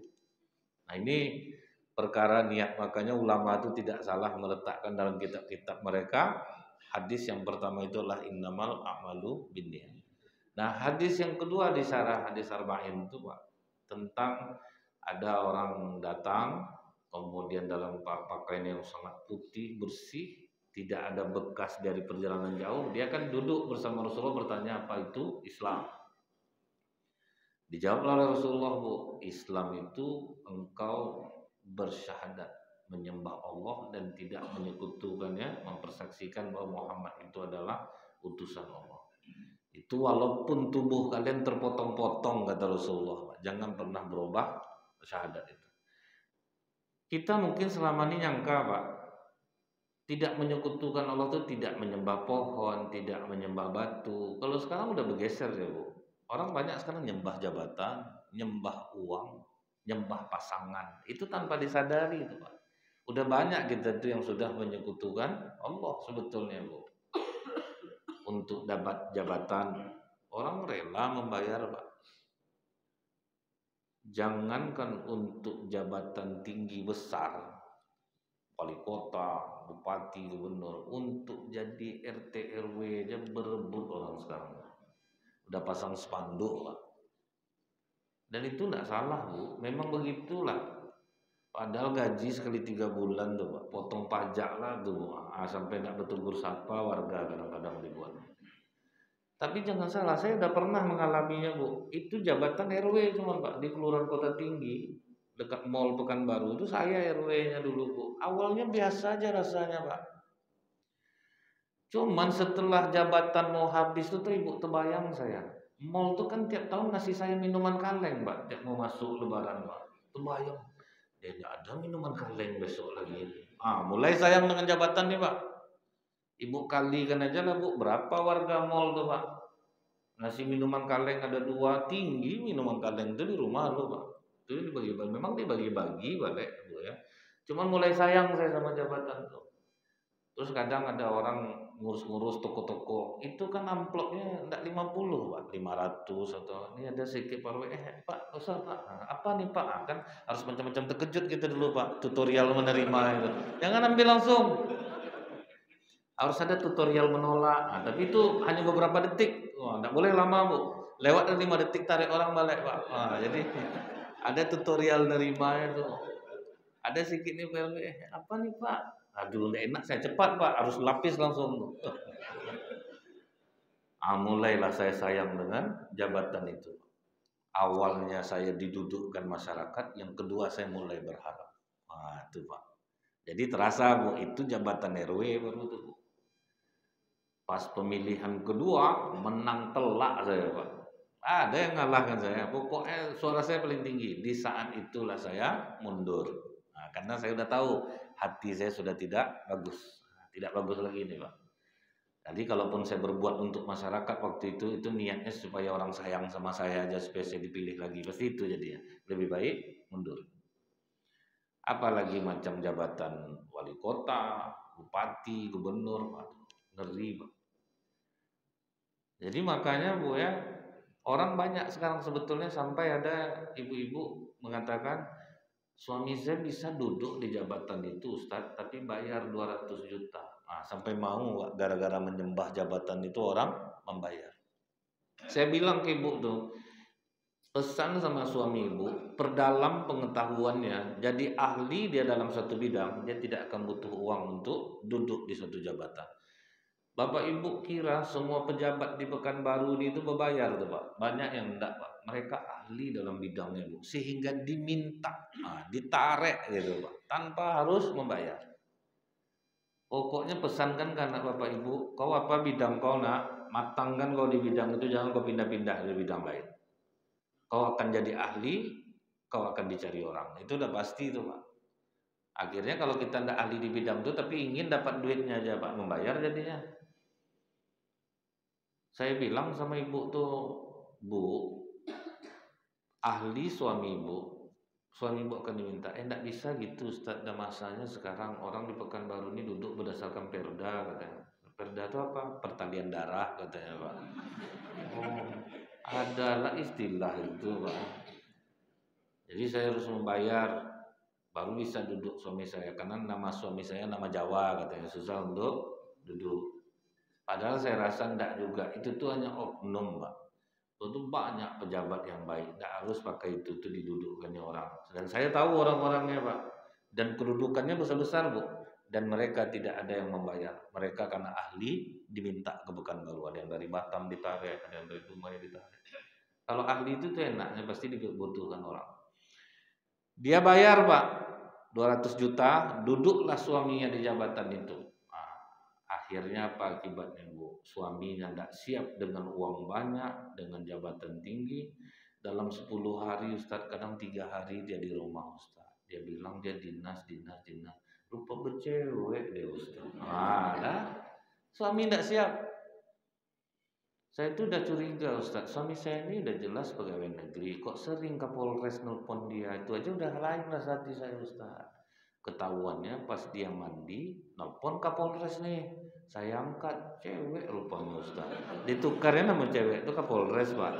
Nah ini perkara niat, makanya ulama itu tidak salah meletakkan dalam kitab-kitab mereka hadis yang pertama itu adalah innamal a'malu binniyat. Nah hadis yang kedua di syarah hadis arba'in itu Pak, tentang ada orang datang kemudian dalam pakaian yang sangat putih bersih tidak ada bekas dari perjalanan jauh, dia kan duduk bersama Rasulullah bertanya apa itu Islam. Dijawab oleh Rasulullah, Bu, Islam itu engkau bersyahadat menyembah Allah dan tidak menyekutukannya, mempersaksikan bahwa Muhammad itu adalah utusan Allah. Itu walaupun tubuh kalian terpotong-potong, kata Rasulullah, jangan pernah berubah syahadat itu. Kita mungkin selama ini nyangka, Pak, tidak menyekutukan Allah itu tidak menyembah pohon, tidak menyembah batu. Kalau sekarang udah bergeser ya, Bu. Orang banyak sekarang nyembah jabatan, nyembah uang, nyembah pasangan. Itu tanpa disadari itu, Pak. Udah banyak kita tuh yang sudah menyekutukan Allah sebetulnya, Bu. Untuk dapat jabatan, orang rela membayar, Pak. Jangankan untuk jabatan tinggi besar, wali kota, bupati, gubernur, untuk jadi RT RW aja berebut orang sekarang. Udah pasang spanduk, Pak. Dan itu enggak salah, Bu. Memang begitulah. Padahal gaji sekali 3 bulan tuh, Pak. Potong pajak lah tuh. Sampai enggak bertegur sapa warga kadang-kadang dibuat. Tapi jangan salah, saya udah pernah mengalaminya, Bu. Itu jabatan RW cuma, Pak, di Kelurahan Kota Tinggi, dekat Mall Pekanbaru itu saya RW-nya dulu, Bu. Awalnya biasa aja rasanya, Pak. Cuman setelah jabatan mau habis itu tuh, Ibu, terbayang saya. Mall tuh kan tiap tahun ngasih saya minuman kaleng, Pak, tiap mau masuk lebaran, Pak. Terbayang. Ya nggak ada minuman kaleng besok lagi. Mulai sayang dengan jabatan nih, Pak. Ibu kalikan aja lah, Bu, berapa warga mall tuh, Pak. Ngasih minuman kaleng ada 2, tinggi minuman kaleng itu di rumah lo, Pak. Itu dibagi-bagi, memang dibagi-bagi balik, Bu, ya. Cuman mulai sayang saya sama jabatan tuh. Terus kadang ada orang ngurus-ngurus toko-toko, itu kan amplopnya enggak 50, Pak, 500 atau ini ada sedikit Pak, Pak, usah Pak. Apa nih Pak? Kan harus macam-macam terkejut kita dulu, Pak, tutorial menerima itu. Jangan ambil langsung. Harus ada tutorial menolak. Tapi itu hanya beberapa detik. Enggak boleh lama, Bu. Lewat 5 detik tarik orang balik, Pak. Jadi ada tutorial nerimanya tuh. Ada sedikit nih PLB, apa nih Pak? Aduh, enggak enak, saya cepat Pak, harus lapis langsung. Mulailah saya sayang dengan jabatan itu. Awalnya saya didudukkan masyarakat, yang kedua saya mulai berharap. Itu Pak. Jadi terasa, Bu, itu jabatan RW baru tuh. Pas pemilihan kedua, menang telak saya, Pak. Ada yang ngalahkan saya, pokoknya suara saya paling tinggi. Di saat itulah saya mundur. Karena saya sudah tahu hati saya sudah tidak bagus lagi nih, Pak. Jadi kalaupun saya berbuat untuk masyarakat waktu itu niatnya supaya orang sayang sama saya aja supaya saya dipilih lagi, pasti itu jadinya. Lebih baik mundur. Apalagi macam jabatan wali kota, bupati, gubernur, ngeri, Pak. Jadi makanya, Bu, ya, orang banyak sekarang sebetulnya sampai ada ibu-ibu mengatakan, suami saya bisa duduk di jabatan itu, Ustaz, tapi bayar 200 juta. Sampai mau gara-gara menyembah jabatan itu orang membayar. Saya bilang ke ibu tuh, pesan sama suami ibu, perdalam pengetahuannya, jadi ahli dia dalam satu bidang, dia tidak akan butuh uang untuk duduk di suatu jabatan. Bapak Ibu kira semua pejabat di Pekanbaru itu berbayar tuh, Pak? Banyak yang enggak, Pak. Mereka ahli dalam bidangnya, Bu. Sehingga diminta, ditarik gitu, Pak. Tanpa harus membayar. Pokoknya pesankan ke anak Bapak Ibu, kau apa bidang kau nak, matangkan kau di bidang itu, jangan kau pindah-pindah di bidang lain. Kau akan jadi ahli, kau akan dicari orang. Itu udah pasti itu, Pak. Akhirnya kalau kita enggak ahli di bidang itu, tapi ingin dapat duitnya aja, Pak, membayar jadinya. Saya bilang sama ibu tuh, Bu, ahli suami ibu akan diminta, enggak bisa gitu Ustaz, ada masanya sekarang orang di Pekanbaru ini duduk berdasarkan perda katanya. Perda itu apa? Pertalian darah katanya, Pak. Adalah istilah itu, Pak. Jadi saya harus membayar baru bisa duduk suami saya, karena nama suami saya nama Jawa katanya, susah untuk duduk. Padahal saya rasa enggak juga, itu tuh hanya oknum, Pak. Itu banyak pejabat yang baik, enggak harus pakai itu tuh didudukkannya orang. Dan saya tahu orang-orangnya, Pak. Dan kedudukannya besar-besar, Bu. dan mereka tidak ada yang membayar. Mereka karena ahli diminta ke Pekanbaru, ada yang dari Batam ditarik, ada yang dari Dumai ditarik. Kalau ahli itu tuh enaknya pasti dibutuhkan orang. Dia bayar Pak 200 juta, duduklah suaminya di jabatan itu. Nah, akhirnya apa akibatnya Bu? Suaminya tidak siap dengan uang banyak, dengan jabatan tinggi. Dalam 10 hari Ustadz, kadang 3 hari dia di rumah Ustadz. Dia bilang dia dinas. Lupa bercewek deh Ustadz. Nah, suami tidak siap. Saya itu udah curiga Ustadz, suami saya ini udah jelas pegawai negeri, kok sering Kapolres nelpon dia, itu aja udah lain rasa hati saya Ustadz. Ketahuannya pas dia mandi, nelpon Kapolres nih, saya angkat, cewek rupanya Ustadz. Ditukarnya nama cewek itu Kapolres Pak,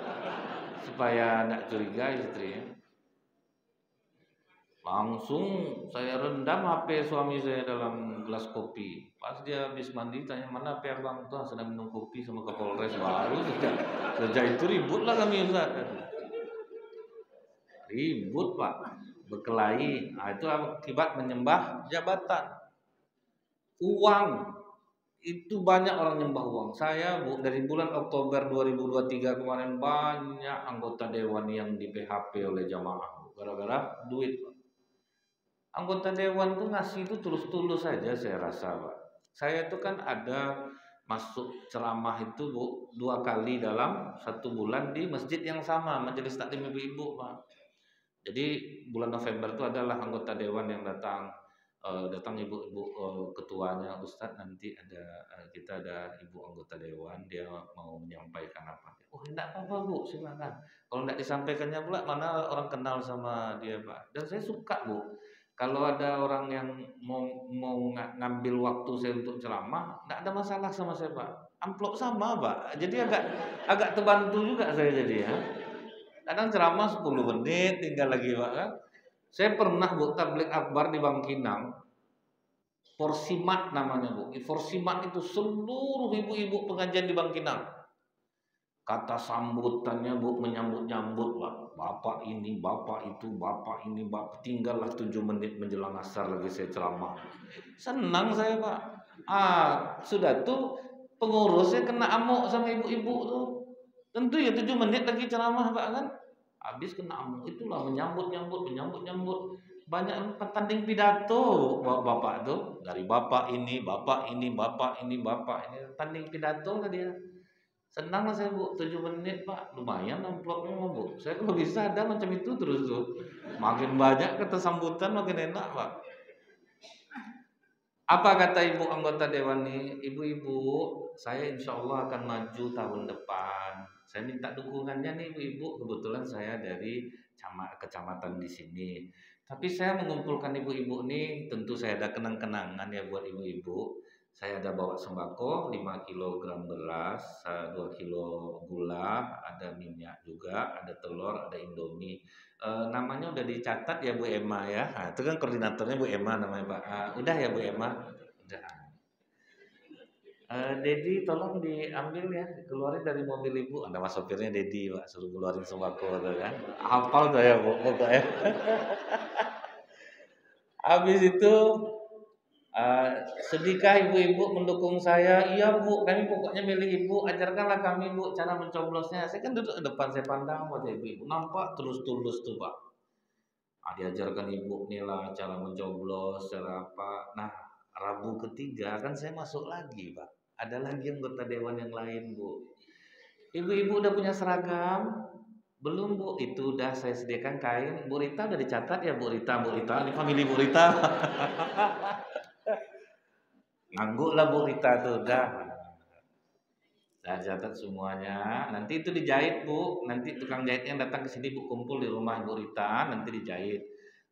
supaya tidak curiga istrinya. Langsung saya rendam HP suami saya dalam gelas kopi. Pas dia habis mandi tanya mana HP abang, tuh sedang minum kopi sama Kapolres. Baru sejak itu ribut lah kami Ustaz. Ribut Pak, berkelahi. Nah, itu akibat menyembah jabatan. Uang itu banyak orang nyembah uang. Saya Bu dari bulan Oktober 2023 kemarin banyak anggota dewan yang di PHP oleh jamaah gara-gara duit Pak. Anggota dewan tuh ngasih itu tulus-tulus saja saya rasa Pak. Saya itu kan ada masuk ceramah itu Bu 2 kali dalam 1 bulan di masjid yang sama, Majelis Taklim Ibu-ibu Pak. Jadi bulan November itu adalah anggota dewan yang datang ibu-ibu ketuanya Ustadz nanti ada kita ada ibu anggota dewan dia mau menyampaikan apa. Oh enggak apa-apa Bu silakan. Kalau enggak disampaikannya pula mana orang kenal sama dia Pak. Dan saya suka Bu. Kalau ada orang yang mau ngambil waktu saya untuk ceramah, enggak ada masalah sama saya Pak. Amplop sama Pak. Jadi agak terbantu juga saya jadi ya. Kadang ceramah 10 menit tinggal lagi Pak kan. Saya pernah Bu tabligh akbar di Bangkinang. Forsimat namanya Bu. Forsimat itu seluruh ibu-ibu pengajian di Bangkinang. Kata sambutannya Bu menyambut-nyambut Pak. Bapak ini, bapak itu, bapak ini, bapak tinggallah 7 menit menjelang asar lagi saya ceramah. Senang saya Pak. Sudah tuh pengurusnya kena amuk sama ibu-ibu tuh. Tentu ya 7 menit lagi ceramah Pak kan. Habis kena amuk itulah menyambut. Banyak petanding pidato bapak tuh dari bapak ini tanding pidato lah dia. Senang lah saya Bu 7 menit Pak, lumayan amplopnya Bu. Saya kalau bisa ada macam itu terus tuh. Makin banyak kata sambutan makin enak Pak. Apa kata ibu anggota dewan ini? Ibu-ibu, saya insya Allah akan maju tahun depan. Saya minta dukungannya nih ibu-ibu. Kebetulan saya dari kecamatan di sini. Tapi saya mengumpulkan ibu-ibu nih, tentu saya ada kenang-kenangan ya buat ibu-ibu. Saya ada bawa sembako 5 kg beras, 2 kilo gula, ada minyak juga, ada telur, ada Indomie. Namanya udah dicatat ya Bu Emma ya. Nah, itu kan koordinatornya Bu Emma namanya Pak. Udah ya Bu Emma. Udah. Dedi tolong diambil ya, keluarin dari mobil ibu. Ada mas sopirnya Dedi Pak, suruh keluarin sembako tuh kan. Hafal saya Bu pokoknya. Habis itu sedikah ibu-ibu mendukung saya? Iya Bu, kami pokoknya milih ibu. Ajarkanlah kami Bu cara mencoblosnya. Saya kan duduk di depan, saya pandang wajah ibu-ibu. Nampak tulus-tulus tuh Pak. Diajarkan ibu nih lah cara mencoblos, cara apa. Nah, Rabu ketiga kan saya masuk lagi Pak. Ada lagi anggota dewan yang lain Bu. Ibu-ibu udah punya seragam? Belum Bu, itu udah saya sediakan kain. Bu Rita udah dicatat ya Bu Rita. Ini famili Bu Rita. Ngangguk lah Bu Rita tuh udah. Saya catat semuanya. Nanti itu dijahit Bu. Nanti tukang jahitnya datang ke sini Bu, kumpul di rumah Bu Rita. Nanti dijahit.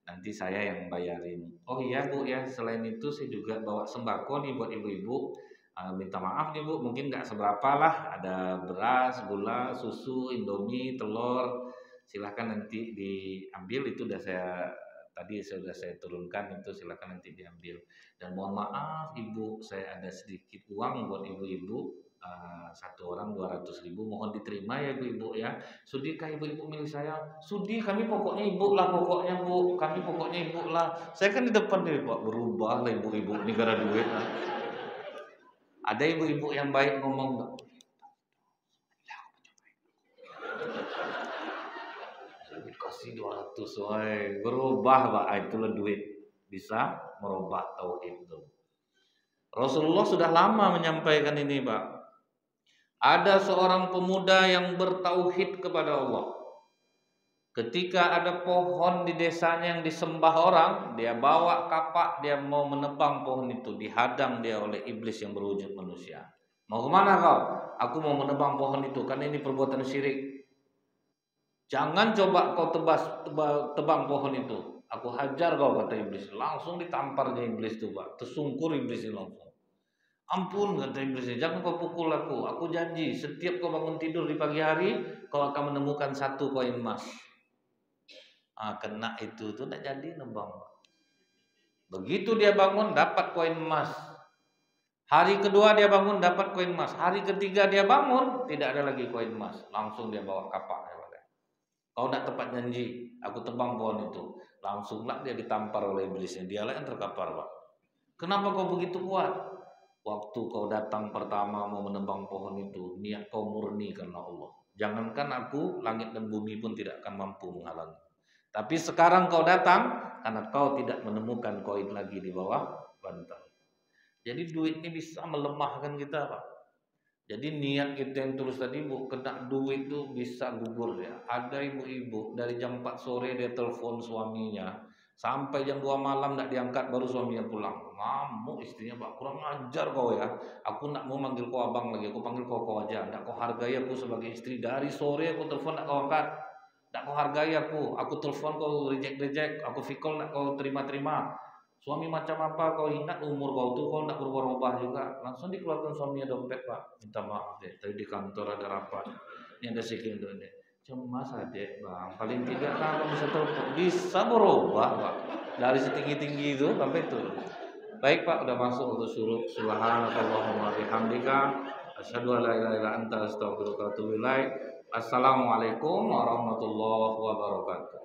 Nanti saya yang bayarin. Oh iya Bu ya. Selain itu saya juga bawa sembako nih buat ibu-ibu. Minta maaf nih Bu, mungkin nggak seberapa lah. Ada beras, gula, susu, Indomie, telur. Silahkan nanti diambil. Itu udah tadi sudah saya turunkan, itu silakan nanti diambil. Dan mohon maaf Ibu, saya ada sedikit uang buat ibu-ibu. satu orang 200.000, mohon diterima ya ibu-ibu ya. Sudikah ibu-ibu milik saya? Sudi, kami pokoknya ibu lah, pokoknya bu, kami pokoknya ibu lah. Saya kan di depan nih Pak, berubah lah ibu-ibu ini gara duit. Ada ibu-ibu yang baik ngomong, kasih 200, woy. Berubah Pak, itulah duit bisa merubah tauhid itu. Rasulullah sudah lama menyampaikan ini Pak. Ada seorang pemuda yang bertauhid kepada Allah. Ketika ada pohon di desanya yang disembah orang, dia bawa kapak, dia mau menebang pohon itu, dihadang dia oleh iblis yang berwujud manusia. Mau kemana kau? Aku mau menebang pohon itu, karena ini perbuatan syirik. Jangan coba kau tebang pohon itu. Aku hajar kau, kata iblis. Langsung ditamparnya iblis itu Pak. Tersungkur iblis itu langsung. Ampun, kata iblisnya, jangan kau pukul aku janji setiap kau bangun tidur di pagi hari kau akan menemukan satu koin emas. Kena itu tuh tidak jadi nembang. Begitu dia bangun dapat koin emas. Hari kedua dia bangun dapat koin emas. Hari ketiga dia bangun tidak ada lagi koin emas. Langsung dia bawa kapak. Kau tidak tepat janji, aku tebang pohon itu. Langsunglah dia ditampar oleh iblisnya. Dialah yang terkapar Pak. Kenapa kau begitu kuat? Waktu kau datang pertama mau menebang pohon itu, niat kau murni karena Allah. Jangankan aku, langit dan bumi pun tidak akan mampu menghalangi. Tapi sekarang kau datang karena kau tidak menemukan koin lagi di bawah bantal. Jadi duit ini bisa melemahkan kita Pak. Jadi niat kita yang tulus tadi Bu, kena duit itu bisa gugur ya. Ada ibu-ibu dari jam 4 sore dia telepon suaminya, sampai jam 2 malam tidak diangkat baru suaminya pulang. Ngamuk istrinya, Pak, kurang ajar kau ya. Aku nak mau manggil kau abang lagi, aku panggil kau aja. Tidak kau hargai aku sebagai istri. Dari sore aku telepon tidak kau angkat. Tidak kau hargai aku. Aku telepon kau reject. Aku call tidak kau terima. Suami macam apa kau ingat umur kau tuh, kau tidak berubah-ubah juga. Langsung dikeluarkan suaminya dompet Pak. Minta maaf deh, tadi di kantor ada rapat. Ini ada sekian deh. Cemas aja Bang, paling tidak kan bisa telepon, bisa berubah Pak. Dari setinggi-tinggi itu sampai turun. Baik Pak, udah masuk untuk suruh subhanakallahumma bihamdika asyhadu an la ilaha illa anta astaghfiruka wa atubu ilaik. Assalamualaikum warahmatullahi wabarakatuh.